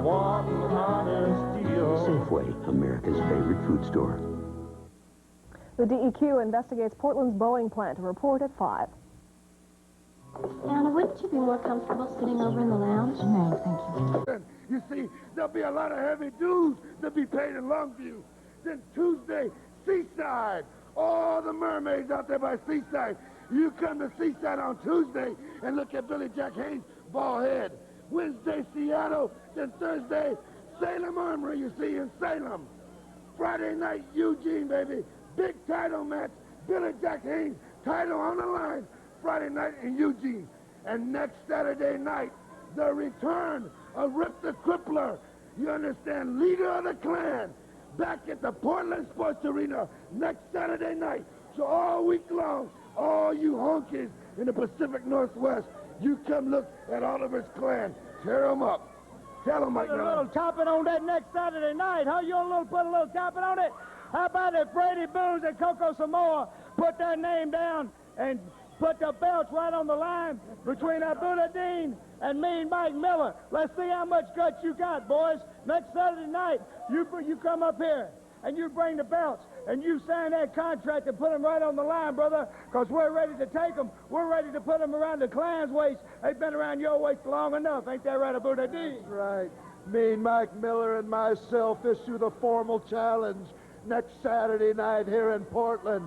one honest deal. Safeway, America's favorite food store. The DEQ investigates Portland's Boeing plant. A report at 5. Anna, wouldn't you be more comfortable sitting over in the lounge? No, thank you. You see, there'll be a lot of heavy dues to be paid in Longview. Then Tuesday, Seaside. All the mermaids out there by Seaside. You come to Seaside on Tuesday and look at Billy Jack Haynes' bald head. Wednesday, Seattle. Then Thursday, Salem Armory, you see, in Salem. Friday night, Eugene, baby. Big title match. Billy Jack Haynes, title on the line. Friday night in Eugene. And next Saturday night, the return of Rip the Crippler. You understand? Leader of the Klan. Back at the Portland Sports Arena next Saturday night. So all week long, all you honkies in the Pacific Northwest, you come look at Oliver's Klan. Tear them up. Tell them, Mike. Put a little topping on that next Saturday night, huh? You want to put a little topping on it? How about if Brady, Boone, and Coco Samoa put their name down and put the belts right on the line between Abudadein and Mean Mike Miller? Let's see how much guts you got, boys. Next Saturday night, you come up here and you bring the belts and you sign that contract and put them right on the line, brother, because we're ready to take them. We're ready to put them around the Klan's waist. They've been around your waist long enough. Ain't that right, Abudadein? That's right. Mean Mike Miller and myself issue the formal challenge next Saturday night here in Portland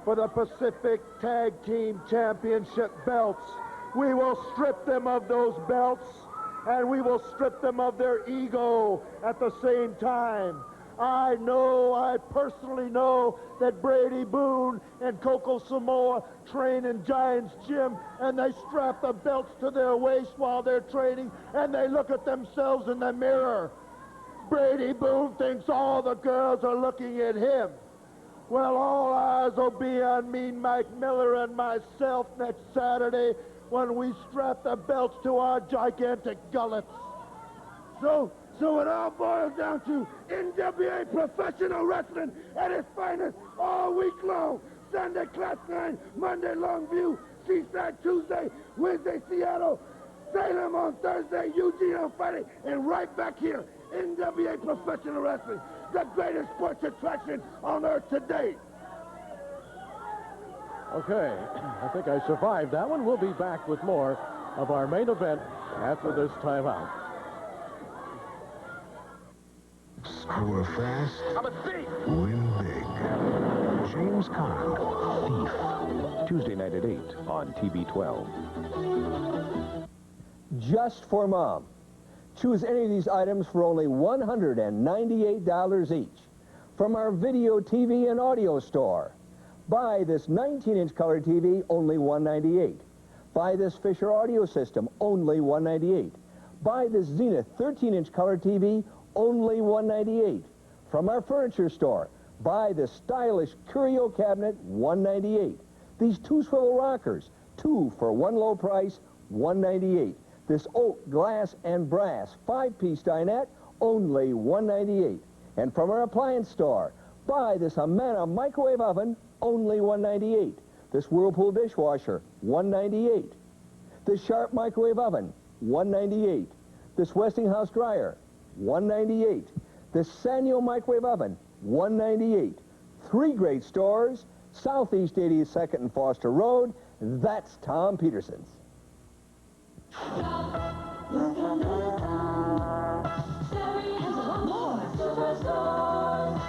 for the Pacific Tag Team Championship belts. We will strip them of those belts, and we will strip them of their ego at the same time. I personally know that Brady, Boone, and Coco Samoa train in Giants Gym, and they strap the belts to their waist while they're training, and they look at themselves in the mirror. Brady Boone thinks all the girls are looking at him. Well, all eyes will be on Mean Mike Miller and myself next Saturday when we strap the belts to our gigantic gullets. So it all boils down to NWA professional wrestling at its finest all week long. Sunday, Class 9, Monday, Longview, Seaside, Tuesday, Wednesday, Seattle, Salem on Thursday, Eugene on Friday, and right back here, NWA professional wrestling, the greatest sports attraction on earth today. Okay, I think I survived that one. We'll be back with more of our main event after this timeout. Score fast. I'm a thief. Win big. James Caan, Thief. Tuesday night at 8 on TV 12. Just for Mom. Choose any of these items for only $198 each. From our video, TV, and audio store. Buy this 19-inch color TV, only $198. Buy this Fisher audio system, only $198. Buy this Zenith 13-inch color TV, only $198. From our furniture store, buy this stylish curio cabinet, $198. These 2 swivel rockers, 2 for 1 low price, $198. This oak, glass, and brass 5-piece dinette, only $198. And from our appliance store, buy this Amana microwave oven, only $198. This Whirlpool dishwasher, $198. This Sharp microwave oven, $198. This Westinghouse dryer, $198. This Sanyo microwave oven, $198. 3 great stores, Southeast 82nd and Foster Road. That's Tom Peterson's.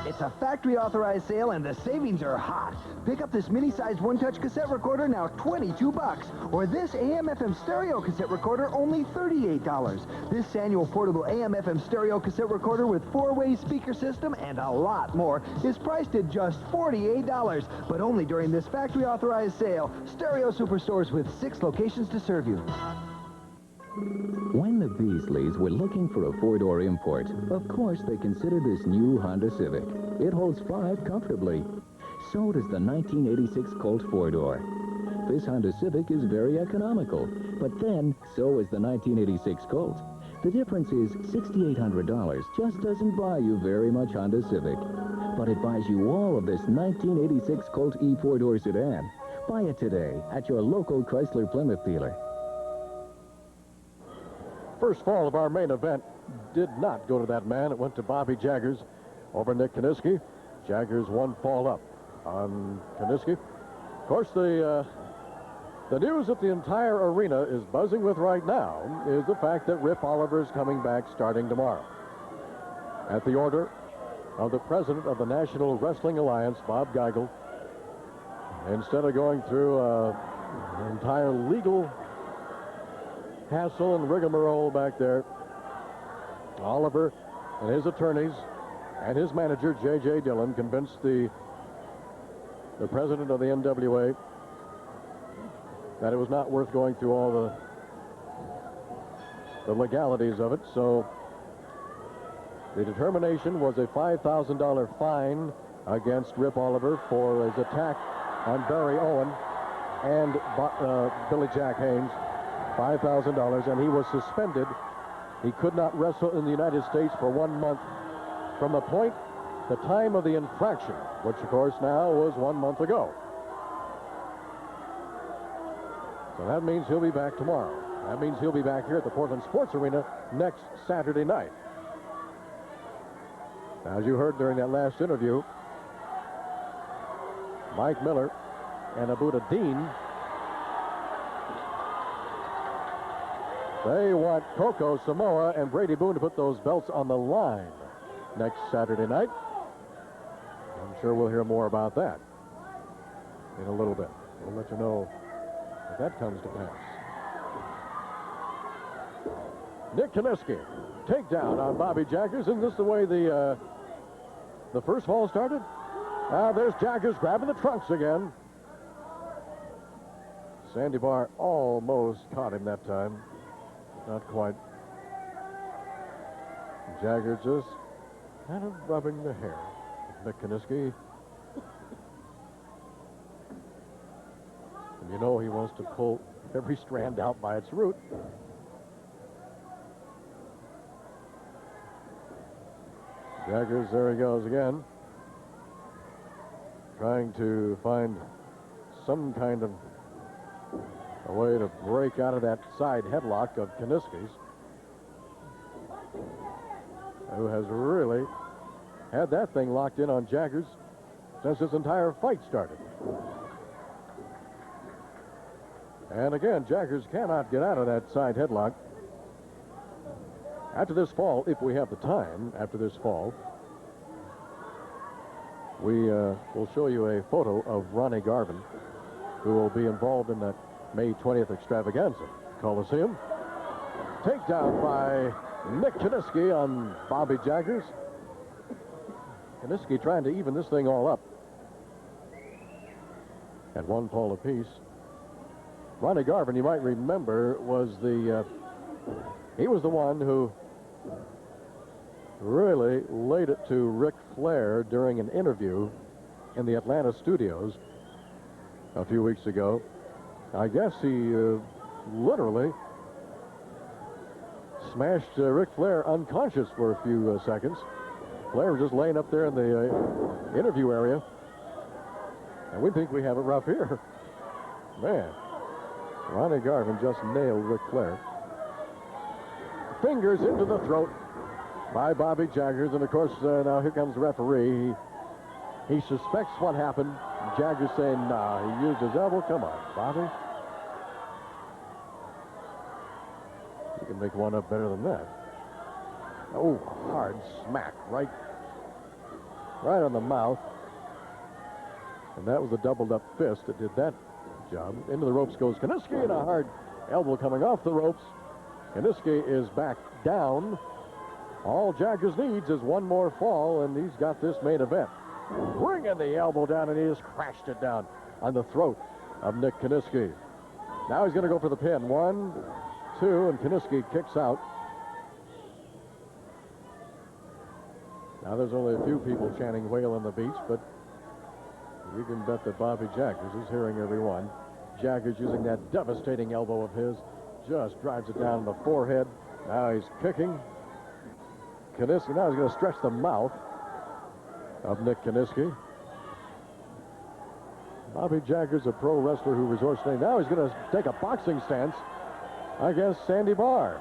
It's a factory-authorized sale, and the savings are hot. Pick up this mini-sized one-touch cassette recorder, now $22. Or this AM/FM stereo cassette recorder, only $38. This Sanyo portable AM/FM stereo cassette recorder with 4-way speaker system and a lot more is priced at just $48. But only during this factory-authorized sale. Stereo Superstores with 6 locations to serve you. When the Beasleys were looking for a 4-door import, of course they considered this new Honda Civic. It holds 5 comfortably. So does the 1986 Colt 4-door. This Honda Civic is very economical, but then so is the 1986 Colt. The difference is $6,800 just doesn't buy you very much Honda Civic, but it buys you all of this 1986 Colt E4-door sedan. Buy it today at your local Chrysler Plymouth dealer. First fall of our main event did not go to that man. It went to Bobby Jaggers over Nick Kiniski. Jaggers one fall up on Kiniski. Of course, the news that the entire arena is buzzing with right now is the fact that Rip Oliver is coming back starting tomorrow. At the order of the president of the National Wrestling Alliance, Bob Geigel, instead of going through an entire legal hassle and rigmarole back there, Oliver and his attorneys and his manager, J.J. Dillon, convinced the president of the NWA that it was not worth going through all the legalities of it. So the determination was a $5,000 fine against Rip Oliver for his attack on Barry Owen and Billy Jack Haynes, $5,000, and he was suspended. He could not wrestle in the United States for 1 month from the time of the infraction, which of course now was 1 month ago. So that means he'll be back tomorrow. That means he'll be back here at the Portland Sports Arena next Saturday night. Now, as you heard during that last interview, Mike Miller and Abudadein, they want Coco Samoa and Brady Boone to put those belts on the line next Saturday night. I'm sure we'll hear more about that in a little bit. We'll let you know if that comes to pass. Nick Kiniski, takedown on Bobby Jaggers. Isn't this the way the first fall started? There's Jaggers grabbing the trunks again. Sandy Barr almost caught him that time. Not quite. Jaggers just kind of rubbing the hair of Nick Kiniski. And you know he wants to pull every strand out by its root. Jaggers, there he goes again. Trying to find some kind of a way to break out of that side headlock of Kiniski's, who has really had that thing locked in on Jaggers since this entire fight started. And again, Jaggers cannot get out of that side headlock. After this fall, if we have the time, after this fall, we will show you a photo of Ronnie Garvin, who will be involved in that May 20th extravaganza Coliseum. Takedown by Nick Kiniski on Bobby Jaggers. Kiniski trying to even this thing all up at one fall apiece. Ronnie Garvin, you might remember, was he was the one who really laid it to Ric Flair during an interview in the Atlanta studios a few weeks ago. I guess he literally smashed Ric Flair unconscious for a few seconds. Flair was just laying up there in the interview area. And we think we have it rough here. Man, Ronnie Garvin just nailed Ric Flair. Fingers into the throat by Bobby Jaggers. And, of course, now here comes the referee. He suspects what happened. Jaggers saying, nah, he used his elbow. Come on, Bobby. You can make one up better than that. Oh, hard smack right on the mouth. And that was a doubled up fist that did that job. Into the ropes goes Kiniski, and a hard elbow coming off the ropes. Kiniski is back down. All Jaggers needs is one more fall, and he's got this main event. Bringing the elbow down, and he just crashed it down on the throat of Nick Kiniski. Now he's going to go for the pin. 1, 2, and Kiniski kicks out. Now there's only a few people chanting "Whale on the Beach," but you can bet that Bobby Jaggers is hearing everyone. Jaggers using that devastating elbow of his, just drives it down the forehead. Now he's kicking. Kiniski, now he's going to stretch the mouth of Nick Kiniski. Bobby Jaggers, a pro wrestler who resorts to, now he's going to take a boxing stance against Sandy Barr.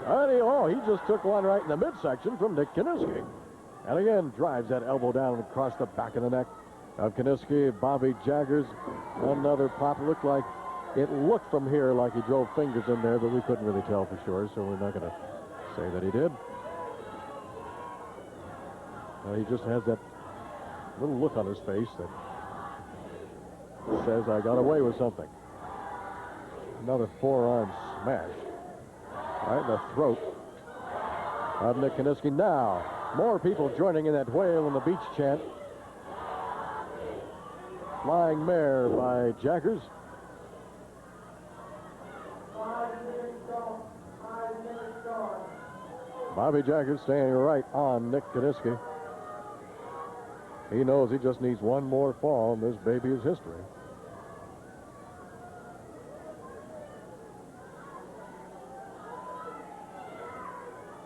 And he just took one right in the midsection from Nick Kiniski. And again, drives that elbow down across the back of the neck of Kiniski. Bobby Jaggers, another pop. It looked from here like he drove fingers in there, but we couldn't really tell for sure, so we're not going to say that he did. He just has that little look on his face that says, I got away with something. Another forearm smash right in the throat of Nick Kiniski. Now, more people joining in that Whale on the Beach chant. Flying Mare by Jaggers. Bobby Jaggers staying right on Nick Kiniski. He knows he just needs one more fall, and this baby is history.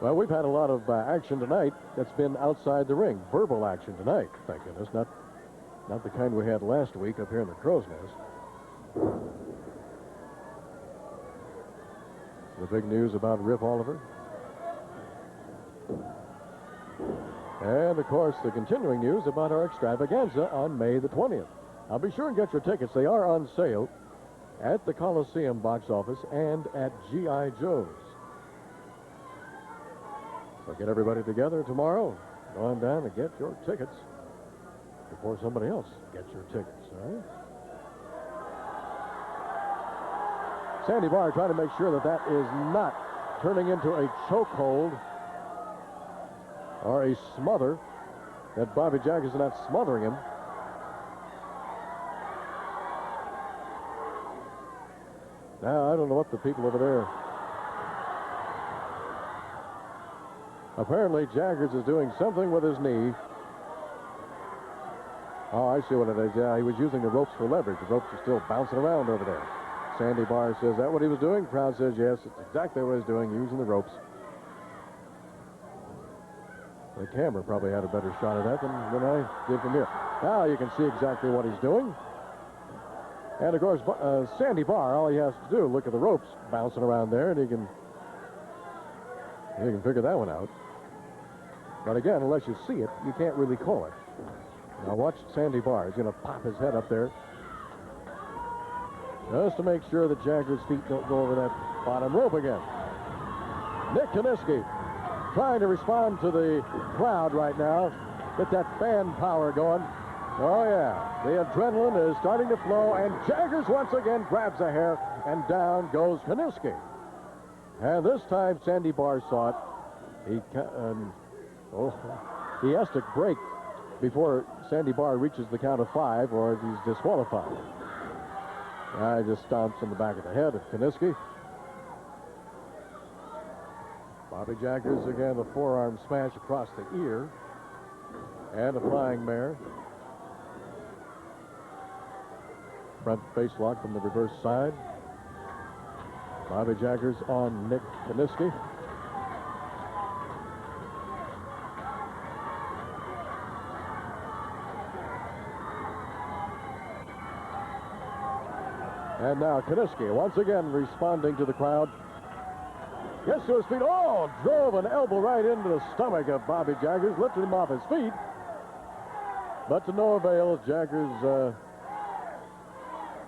Well, we've had a lot of action tonight that's been outside the ring. Verbal action tonight, thank goodness. Not the kind we had last week up here in the Crow's Nest. The big news about Rip Oliver. And, of course, the continuing news about our extravaganza on May the 20th. Now, be sure and get your tickets. They are on sale at the Coliseum box office and at G.I. Joe's. So get everybody together tomorrow. Go on down and get your tickets before somebody else gets your tickets, all right? Sandy Barr trying to make sure that is not turning into a chokehold or a smother, that Bobby Jaggers is not smothering him. Now, I don't know what the people over there... Apparently, Jaggers is doing something with his knee. Oh, I see what it is. Yeah, he was using the ropes for leverage. The ropes are still bouncing around over there. Sandy Barr says, that what he was doing? Crowd says, yes, it's exactly what he's doing, using the ropes. The camera probably had a better shot of that than I did from here. Now you can see exactly what he's doing. And, of course, Sandy Barr, all he has to do, look at the ropes bouncing around there, and he can figure that one out. But again, unless you see it, you can't really call it. Now watch Sandy Barr. He's going to pop his head up there just to make sure that Jaggers' feet don't go over that bottom rope again. Nick Kiniski trying to respond to the crowd right now. Get that fan power going. Oh, yeah. The adrenaline is starting to flow, and Jaggers once again grabs a hair, and down goes Kiniski. And this time, Sandy Barr saw it. He has to break before Sandy Barr reaches the count of 5, or he's disqualified. He just stomps on the back of the head of Kiniski. Bobby Jaggers again, the forearm smash across the ear. And a flying mare. Front face lock from the reverse side. Bobby Jaggers on Nick Kiniski. And now Kiniski once again responding to the crowd. Gets to his feet. Oh, drove an elbow right into the stomach of Bobby Jaggers, lifted him off his feet. But to no avail. Jaggers,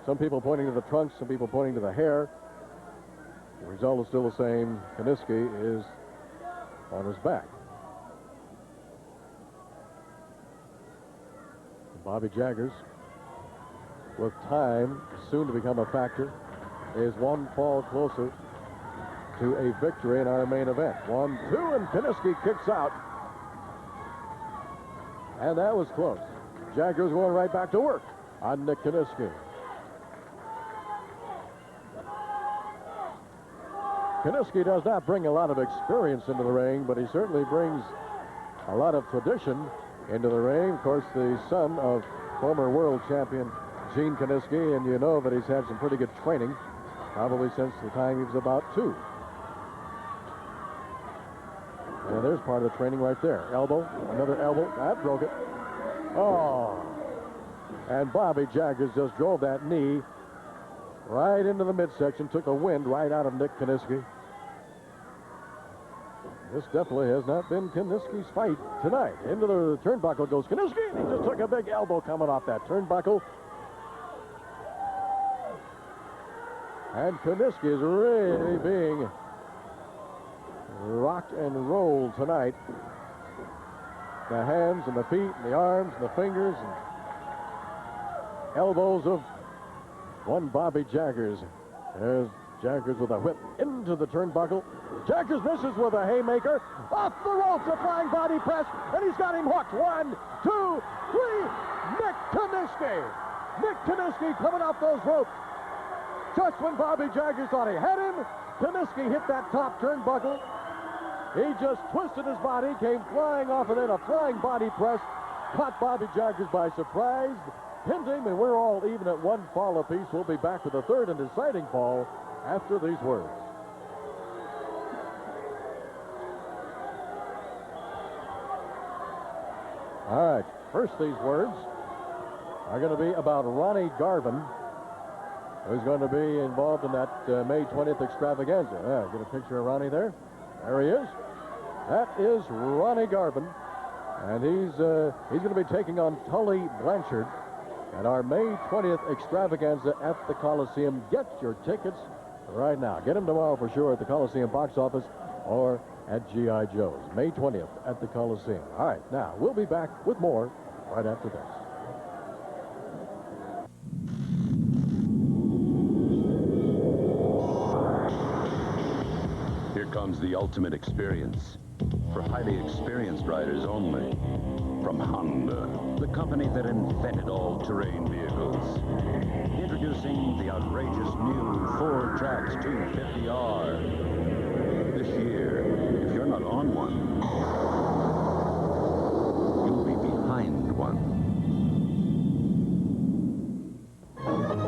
some people pointing to the trunks, some people pointing to the hair. The result is still the same. Kiniski is on his back. Bobby Jaggers, with time soon to become a factor, is one fall closer to a victory in our main event. 1-2, and Kiniski kicks out. And that was close. Jaggers going right back to work on Nick Kiniski. Kiniski does not bring a lot of experience into the ring, but he certainly brings a lot of tradition into the ring. Of course, the son of former world champion Gene Kiniski, and you know that he's had some pretty good training, probably since the time he was about 2. And there's part of the training right there. Elbow, another elbow. That broke it. Oh. And Bobby Jaggers just drove that knee right into the midsection, took the wind right out of Nick Kiniski. This definitely has not been Kiniski's fight tonight. Into the turnbuckle goes Kiniski, and he just took a big elbow coming off that turnbuckle. And Kiniski is really being rocked and rolled tonight. The hands and the feet and the arms and the fingers and elbows of one Bobby Jaggers. There's Jaggers with a whip into the turnbuckle. Jaggers misses with a haymaker. Off the ropes, a flying body press, and he's got him hooked. 1, 2, 3. Nick Kiniski. Nick Kiniski coming off those ropes. Just when Bobby Jaggers thought he had him, Kiniski hit that top turnbuckle. He just twisted his body, came flying off of it, a flying body press, caught Bobby Jaggers by surprise, pinned him, and we're all even at 1 fall apiece. We'll be back with the third and deciding fall after these words. All right, first these words are going to be about Ronnie Garvin, who's going to be involved in that May 20th extravaganza. Yeah, get a picture of Ronnie there. There he is. That is Ronnie Garvin, and he's going to be taking on Tully Blanchard at our May 20th extravaganza at the Coliseum. Get your tickets right now. Get them tomorrow for sure at the Coliseum box office or at G.I. Joe's. May 20th at the Coliseum. All right, now we'll be back with more right after this. Here comes the ultimate experience for highly experienced riders only. From Honda, the company that invented all-terrain vehicles. Introducing the outrageous new Ford Trax 250R. This year, if you're not on one, you'll be behind one.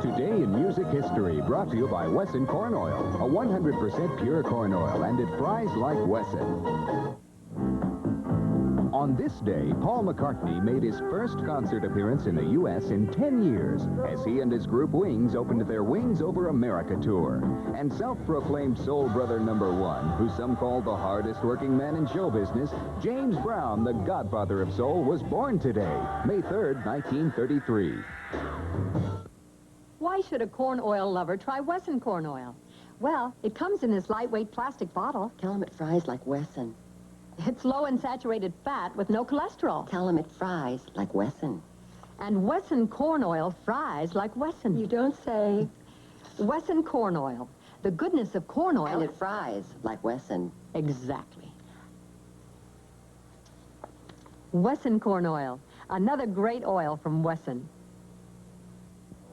Today in music history, brought to you by Wesson Corn Oil, a 100% pure corn oil, and it fries like Wesson. On this day, Paul McCartney made his first concert appearance in the U.S. in 10 years as he and his group Wings opened their Wings Over America tour. And self-proclaimed soul brother #1, who some call the hardest working man in show business, James Brown, the godfather of soul, was born today, May 3rd, 1933. Why should a corn oil lover try Wesson corn oil? Well, it comes in this lightweight plastic bottle. Tell them it fries like Wesson. It's low in saturated fat with no cholesterol. Tell them it fries like Wesson. And Wesson corn oil fries like Wesson. You don't say. Wesson corn oil. The goodness of corn oil. And it fries like Wesson. Exactly. Wesson corn oil. Another great oil from Wesson.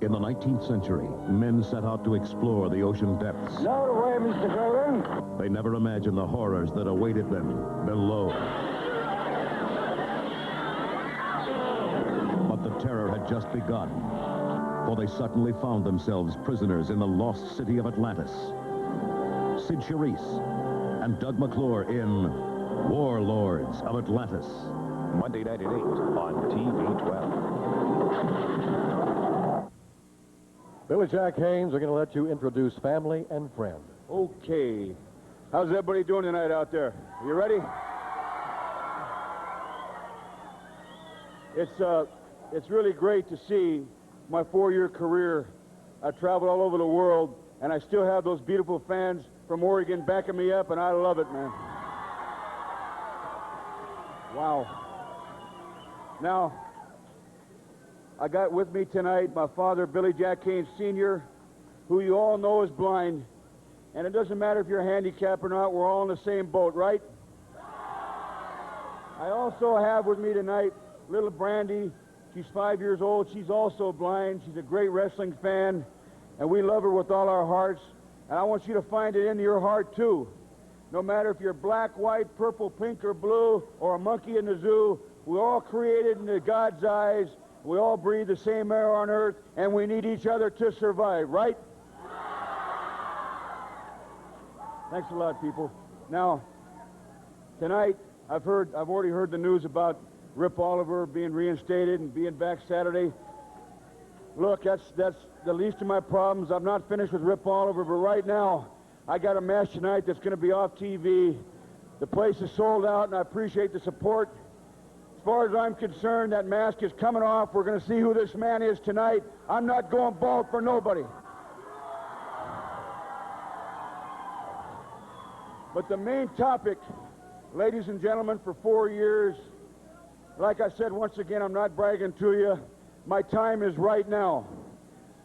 In the 19th century, men set out to explore the ocean depths. No way, Mr. Golden. They never imagined the horrors that awaited them below. But the terror had just begun, for they suddenly found themselves prisoners in the lost city of Atlantis. Sid Charisse and Doug McClure in Warlords of Atlantis. Monday night at 8 on TV 12. Billy Jack Haynes are going to let you introduce family and friend. Okay. How's everybody doing tonight out there? You ready? It's really great to see my 4-year career. I traveled all over the world, and I still have those beautiful fans from Oregon backing me up, and I love it, man. Wow. Now, I got with me tonight my father, Billy Jack Haynes Sr., who you all know is blind. And it doesn't matter if you're handicapped or not, we're all in the same boat, right? I also have with me tonight little Brandy. She's 5 years old. She's also blind. She's a great wrestling fan, and we love her with all our hearts. And I want you to find it in your heart, too. No matter if you're black, white, purple, pink, or blue, or a monkey in the zoo, we're all created in God's eyes. We all breathe the same air on earth, and we need each other to survive, right? Thanks a lot, people. Now, tonight, I've already heard the news about Rip Oliver being reinstated and being back Saturday. Look, that's the least of my problems. I'm not finished with Rip Oliver, but right now, I got a match tonight that's going to be off TV. The place is sold out, and I appreciate the support. As far as I'm concerned, that mask is coming off. We're going to see who this man is tonight. I'm not going bald for nobody. But the main topic, ladies and gentlemen, for 4 years, like I said, once again, I'm not bragging to you. My time is right now.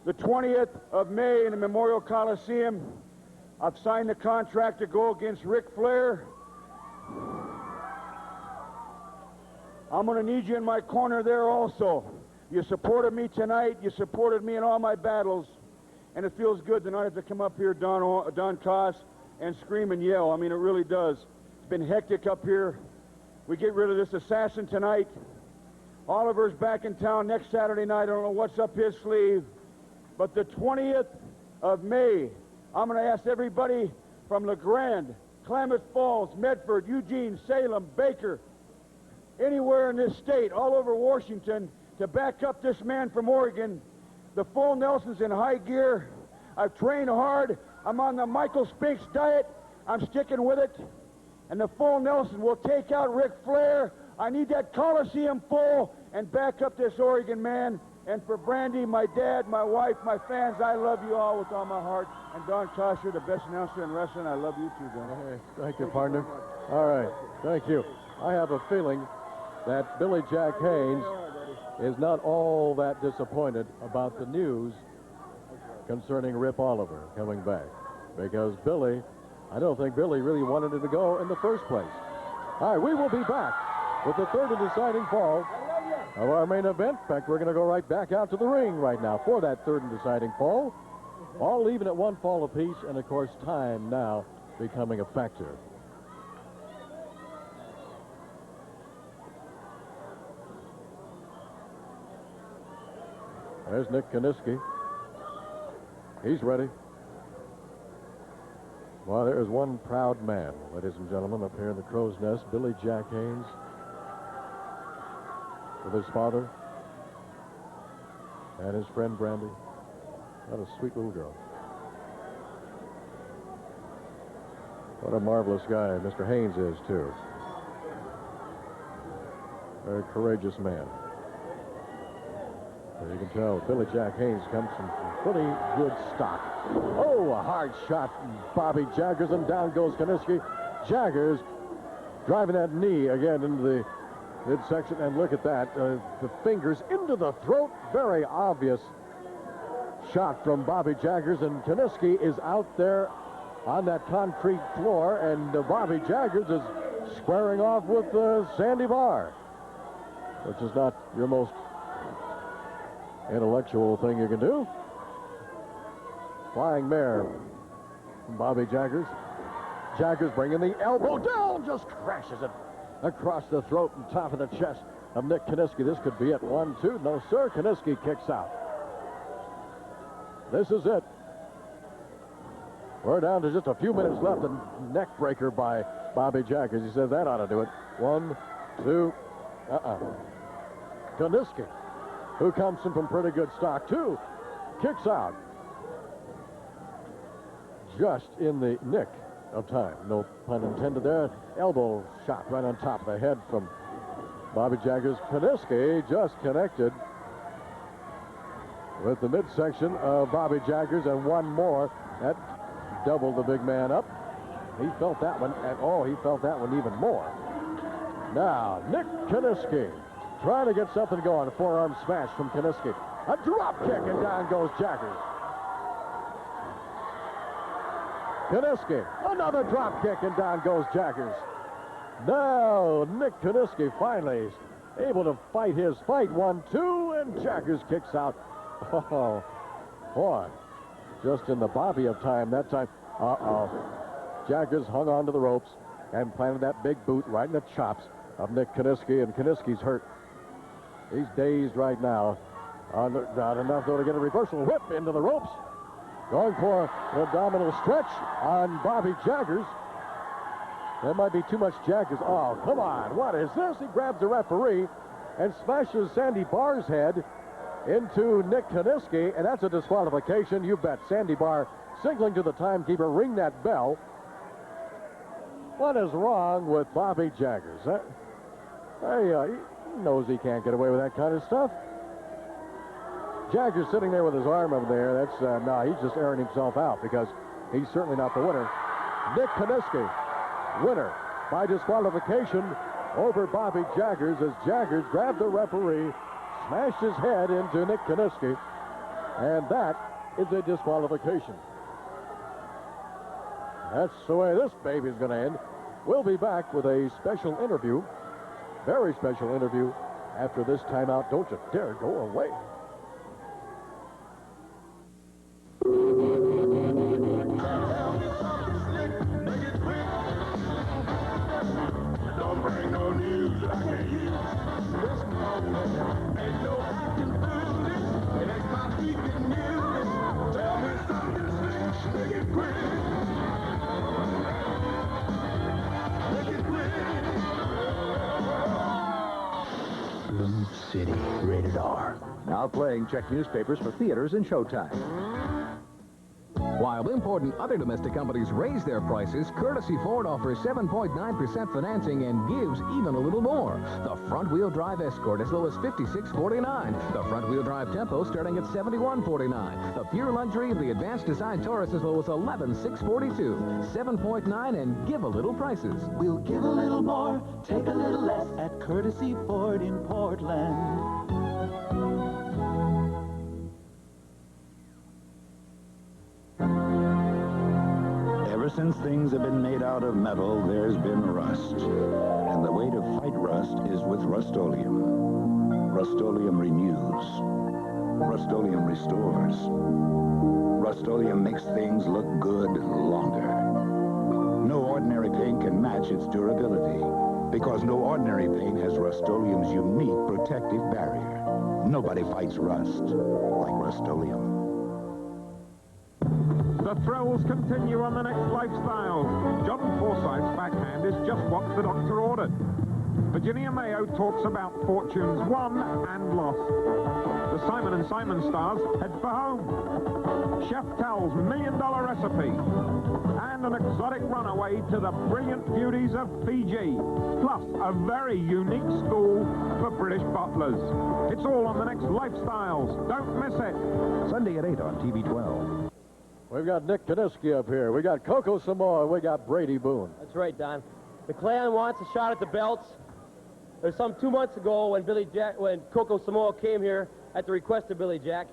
The 20th of May in the Memorial Coliseum, I've signed the contract to go against Ric Flair. I'm going to need you in my corner there also. You supported me tonight. You supported me in all my battles. And it feels good tonight to come up here, Don Koss, and scream and yell. I mean, it really does. It's been hectic up here. We get rid of this assassin tonight. Oliver's back in town next Saturday night. I don't know what's up his sleeve. But the 20th of May, I'm going to ask everybody from LeGrand, Klamath Falls, Medford, Eugene, Salem, Baker, anywhere in this state, all over Washington, to back up this man from Oregon. The full Nelson's in high gear. I've trained hard. I'm on the Michael Spinks diet. I'm sticking with it. And the full Nelson will take out Ric Flair. I need that Coliseum full and back up this Oregon man. And for Brandy, my dad, my wife, my fans, I love you all with all my heart. And Don Koss, you're the best announcer in wrestling. I love you too, Don. Hey, thank you, partner. All right, thank you. I have a feeling that Billy Jack Haynes is not all that disappointed about the news concerning Rip Oliver coming back. Because Billy, I don't think Billy really wanted him to go in the first place. All right, we will be back with the third and deciding fall of our main event. In fact, we're going to go right back out to the ring right now for that third and deciding fall. All leaving at one fall apiece, and of course, time now becoming a factor. There's Nick Kiniski. He's ready. Well, there is one proud man, ladies and gentlemen, up here in the crow's nest, Billy Jack Haynes, with his father and his friend Brandy. What a sweet little girl. What a marvelous guy Mr. Haynes is, too. Very courageous man. As you can tell, Billy Jack Haynes comes from pretty good stock. Oh, a hard shot from Bobby Jaggers, and down goes Kiniski. Jaggers driving that knee again into the midsection, and look at that. The fingers into the throat. Very obvious shot from Bobby Jaggers, and Kiniski is out there on that concrete floor, and Bobby Jaggers is squaring off with Sandy Barr, which is not your most intellectual thing you can do. Flying mare from Bobby Jaggers. Jaggers bringing the elbow down, just crashes it across the throat and top of the chest of Nick Kiniski. This could be it. 1, 2. No, sir. Kiniski kicks out. This is it. We're down to just a few minutes left. A neck breaker by Bobby Jaggers. He says that ought to do it. 1, 2. Kiniski, who comes from pretty good stock, too, kicks out. Just in the nick of time. No pun intended there. Elbow shot right on top of the head from Bobby Jaggers. Kiniski just connected with the midsection of Bobby Jaggers, and one more. That doubled the big man up. He felt that one, and oh, he felt that one even more. Now, Nick Kiniski trying to get something going. A forearm smash from Kiniski. A drop kick, and down goes Jaggers. Kiniski, another drop kick, and down goes Jaggers. Now, Nick Kiniski finally able to fight his fight. 1, 2, and Jaggers kicks out. Oh, boy. Just in the Bobby of time that time. Jaggers hung on to the ropes and planted that big boot right in the chops of Nick Kiniski, and Kiniski's hurt. He's dazed right now. Not enough, though, to get a reversal whip into the ropes. Going for an abdominal stretch on Bobby Jaggers. That might be too much Jaggers. Oh, come on. What is this? He grabs the referee and smashes Sandy Barr's head into Nick Kiniski, and that's a disqualification. You bet. Sandy Barr signaling to the timekeeper, ring that bell. What is wrong with Bobby Jaggers? He knows he can't get away with that kind of stuff. Jaggers sitting there with his arm up there. That's, he's just airing himself out because he's certainly not the winner. Nick Kiniski, winner by disqualification over Bobby Jaggers as Jaggers grabbed the referee, smashed his head into Nick Kiniski, and that is a disqualification. That's the way this baby's going to end. We'll be back with a special interview, very special interview, after this timeout. Don't you dare go away. Don't bring no news like they use. This moment, ain't no acting foolish. It ain't my speaking news. Tell me something slick, make it quick. Make it quick. Boone City, rated R. Now playing, check newspapers for theaters and showtime. While import and other domestic companies raise their prices, Courtesy Ford offers 7.9% financing and gives even a little more. The front-wheel drive Escort as low as $56.49. The front-wheel drive Tempo starting at $71.49. The pure luxury of the advanced design Taurus as low as $11,642. 7.9 and give a little prices. We'll give a little more, take a little less at Courtesy Ford in Portland. Ever since things have been made out of metal, there's been rust. And the way to fight rust is with Rust-Oleum. Rust-Oleum renews. Rust-Oleum restores. Rust-Oleum makes things look good longer. No ordinary paint can match its durability, because no ordinary paint has Rust-Oleum's unique protective barrier. Nobody fights rust like Rust-Oleum. The thrills continue on the next Lifestyles. John Forsythe's backhand is just what the doctor ordered. Virginia Mayo talks about fortunes won and lost. The Simon & Simon stars head for home. Chef tells $1 million recipe. And an exotic runaway to the brilliant beauties of Fiji. Plus, a very unique school for British butlers. It's all on the next Lifestyles. Don't miss it. Sunday at 8 on TV 12. We've got Nick Kiniski up here. We got Coco Samoa. We got Brady Boone. That's right, Don. The clan wants a shot at the belts. There's some 2 months ago when Coco Samoa came here at the request of Billy Jack.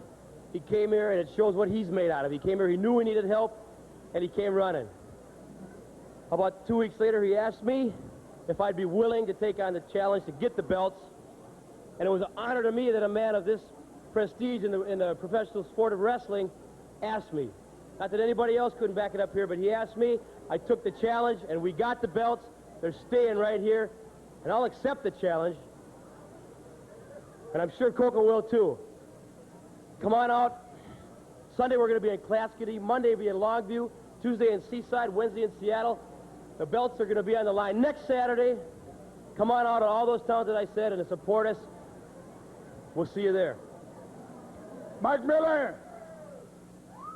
He came here, and it shows what he's made out of. He came here, he knew he needed help, and he came running. About 2 weeks later, he asked me if I'd be willing to take on the challenge to get the belts. And it was an honor to me that a man of this prestige in the professional sport of wrestling asked me. Not that anybody else couldn't back it up here, but he asked me. I took the challenge, and we got the belts. They're staying right here, and I'll accept the challenge. And I'm sure Coco will, too. Come on out. Sunday, we're going to be in Clascity. Monday, we'll be in Longview. Tuesday in Seaside. Wednesday in Seattle. The belts are going to be on the line. Next Saturday, come on out to all those towns that I said and to support us. We'll see you there. Mike Miller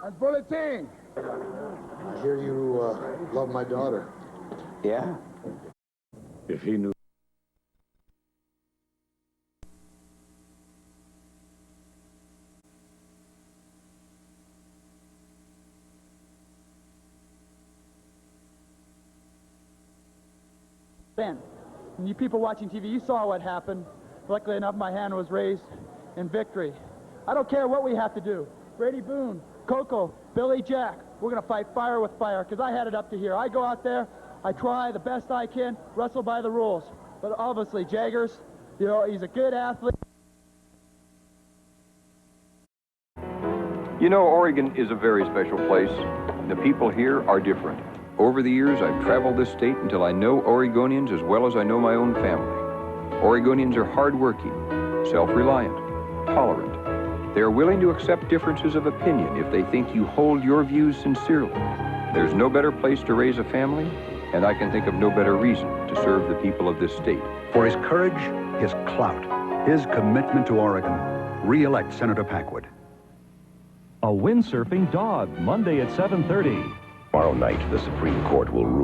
and Bulletin. I hear you love my daughter. Yeah? If he knew. Ben, and you people watching TV, you saw what happened. Luckily enough, my hand was raised in victory. I don't care what we have to do. Brady Boone, Coco, Billy Jack, we're going to fight fire with fire, because I had it up to here. I go out there, I try the best I can, wrestle by the rules. But obviously, Jaggers, you know, he's a good athlete. You know, Oregon is a very special place. The people here are different. Over the years, I've traveled this state until I know Oregonians as well as I know my own family. Oregonians are hardworking, self-reliant, tolerant. They are willing to accept differences of opinion if they think you hold your views sincerely. There's no better place to raise a family, and I can think of no better reason to serve the people of this state. For his courage, his clout, his commitment to Oregon, re-elect Senator Packwood. A windsurfing dog, Monday at 7:30. Tomorrow night, the Supreme Court will rule